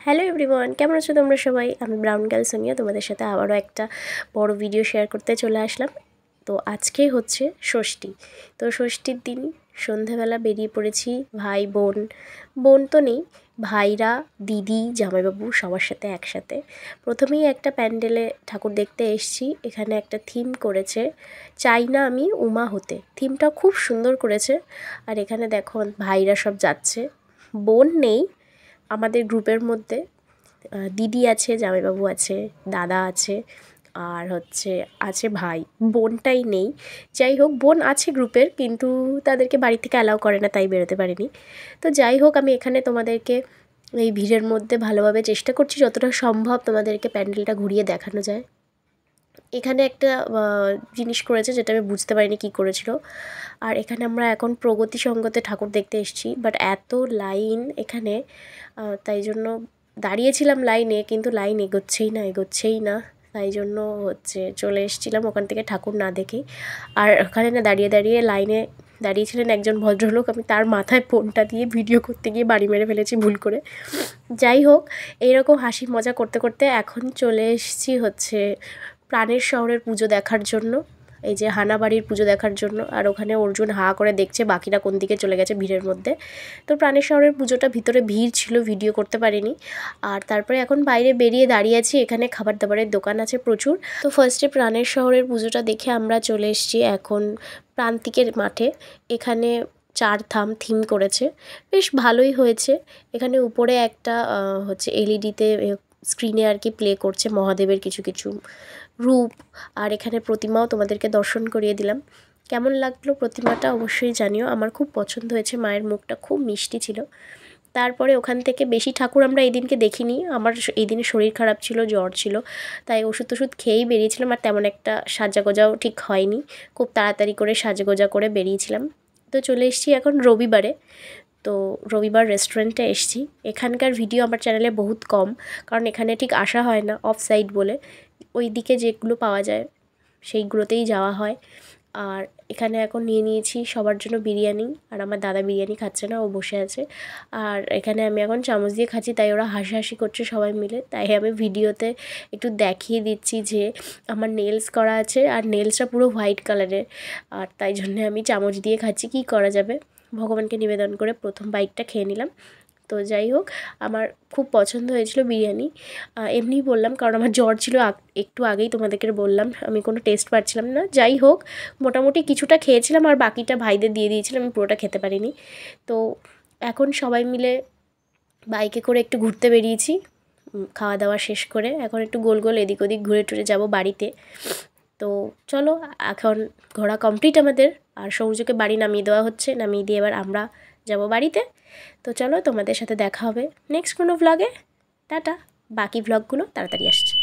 Hello everyone, কেমন আছো তোমরা সবাই? আমি ব্রাউন গার্ল সোনিয়া তোমাদের সাথে আবারও একটা বড় ভিডিও শেয়ার করতে চলে আসলাম। তো আজকে হচ্ছে ষষ্ঠী। তো ষষ্ঠীর দিন সন্ধেবেলা বেরিয়ে পড়েছি ভাই বোন, বোন তো নেই, ভাইরা, দিদি, জামাইবাবু সবার সাথে একসাথে। প্রথমেই একটা প্যান্ডেলে ঠাকুর দেখতে এসেছি। এখানে একটা থিম করেছে, চাই না আমি উমা হতে। থিমটা খুব সুন্দর করেছে। আর এখানে দেখো ভাইরা সব যাচ্ছে, বোন নেই আমাদের গ্রুপের মধ্যে। দিদি আছে, জামাইবাবু আছে, দাদা আছে, আর আছে ভাই, বোনটাই নেই। যাই হোক, বোন আছে গ্রুপের, কিন্তু তাদেরকে বাড়ি থেকে অ্যালাউ করে না, তাই বেরোতে পারিনি। তো যাই হোক, আমি এখানে তোমাদেরকে এই ভিড়ের মধ্যে ভালোভাবে চেষ্টা করছি যতটা সম্ভব তোমাদেরকে প্যান্ডেলটা ঘুরিয়ে দেখানো যায়। এখানে একটা জিনিস করেছে যেটা আমি বুঝতে পারিনি কী করেছিল। আর এখানে আমরা এখন প্রগতি সঙ্গতে ঠাকুর দেখতে এসেছি, বাট এত লাইন এখানে, তাই জন্য দাঁড়িয়েছিলাম লাইনে, কিন্তু লাইন এগোচ্ছেই না। তাই জন্য চলে এসেছিলাম ওখান থেকে ঠাকুর না দেখেই। আর ওখানে না দাঁড়িয়ে দাঁড়িয়ে লাইনে দাঁড়িয়েছিলেন একজন ভদ্রলোক, আমি তার মাথায় ফোনটা দিয়ে ভিডিও করতে গিয়ে বাড়ি মেরে ফেলেছি ভুল করে। যাই হোক, এইরকম হাসি মজা করতে করতে এখন চলে এসেছি প্রাণের শহরের পুজো দেখার জন্য। এই যে হানাবাড়ির পুজো দেখার জন্য। আর ওখানে অর্জুন হাঁ করে দেখছে বাকিরা কোন দিকে চলে গেছে ভিড়ের মধ্যে। তো প্রাণের শহরের পুজোটা ভিতরে ভিড় ছিল, ভিডিও করতে পারিনি। আর তারপরে এখন বাইরে বেরিয়ে দাঁড়িয়ে আছি, এখানে খাবার দাবারের দোকান আছে প্রচুর। তো ফার্স্টে প্রাণের শহরের পুজোটা দেখে আমরা চলে এসেছি এখন প্রান্তিকের মাঠে। এখানে 4 ধাম থিম করেছে, বেশ ভালোই হয়েছে। এখানে উপরে একটা এলইডিতে স্ক্রিনে আর কি প্লে করছে মহাদেবের কিছু কিছু রূপ। আর এখানে প্রতিমাও তোমাদেরকে দর্শন করিয়ে দিলাম। কেমন লাগলো প্রতিমাটা অবশ্যই জানিও। আমার খুব পছন্দ হয়েছে, মায়ের মুখটা খুব মিষ্টি ছিল। তারপরে ওখান থেকে বেশি ঠাকুর আমরা এই দিনকে দেখিনি। আমার এই দিনে শরীর খারাপ ছিল, জ্বর ছিল, তাই ওষুধ টষুধ খেয়েই বেরিয়েছিলাম। আর তেমন একটা সাজাগোজাও ঠিক হয়নি, খুব তাড়াতাড়ি করে সাজগোজা করে বেরিয়েছিলাম। তো চলে এসেছি এখন রবিবারে। তো রবিবার রেস্টুরেন্টে এসেছি। এখানকার ভিডিও আমার চ্যানেলে বহুত কম, কারণ এখানে ঠিক আসা হয় না, অফ সাইড বলে। ওই দিকে যেগুলো পাওয়া যায় সেইগুলোতেই যাওয়া হয়। আর এখানে এখন নিয়ে নিয়েছি সবার জন্য বিরিয়ানি। আর আমার দাদা বিরিয়ানি খাচ্ছে না, ও বসে আছে। আর এখানে আমি এখন চামচ দিয়ে খাচ্ছি, তাই ওরা হাসাহাসি করছে সবাই মিলে। তাই আমি ভিডিওতে একটু দেখিয়ে দিচ্ছি যে আমার নেলস করা আছে, আর নেলসটা পুরো হোয়াইট কালারের। আর তাই জন্যে আমি চামচ দিয়ে খাচ্ছি, কী করা যাবে। ভগবানকে নিবেদন করে প্রথম বাইটটা খেয়ে নিলাম। তো যাই হোক, আমার খুব পছন্দ হয়েছিল বিরিয়ানি। এমনিই বললাম, কারণ আমার জ্বর ছিল, একটু আগেই তোমাদেরকে বললাম, আমি কোনো টেস্ট পাচ্ছিলাম না। যাই হোক, মোটামুটি কিছুটা খেয়েছিলাম, আর বাকিটা ভাইদের দিয়ে দিয়েছিলাম, আমি পুরোটা খেতে পারিনি। তো এখন সবাই মিলে বাইকে করে একটু ঘুরতে বেরিয়েছি। খাওয়া দাওয়া শেষ করে এখন একটু গোল গোল এদিক ওদিক ঘুরে টুরে যাব বাড়িতে। তো চলো, এখন ঘোরা কমপ্লিট আমাদের। আর সৌর্যকে বাড়ি নামিয়ে দেওয়া হচ্ছে, নামিয়ে দিয়ে এবার আমরা যাব বাড়িতে। তো চলো, তোমাদের সাথে দেখা হবে নেক্সট কোনো ভ্লগে। টাটা। বাকি ভ্লগগুলো তাড়াতাড়ি আসছে।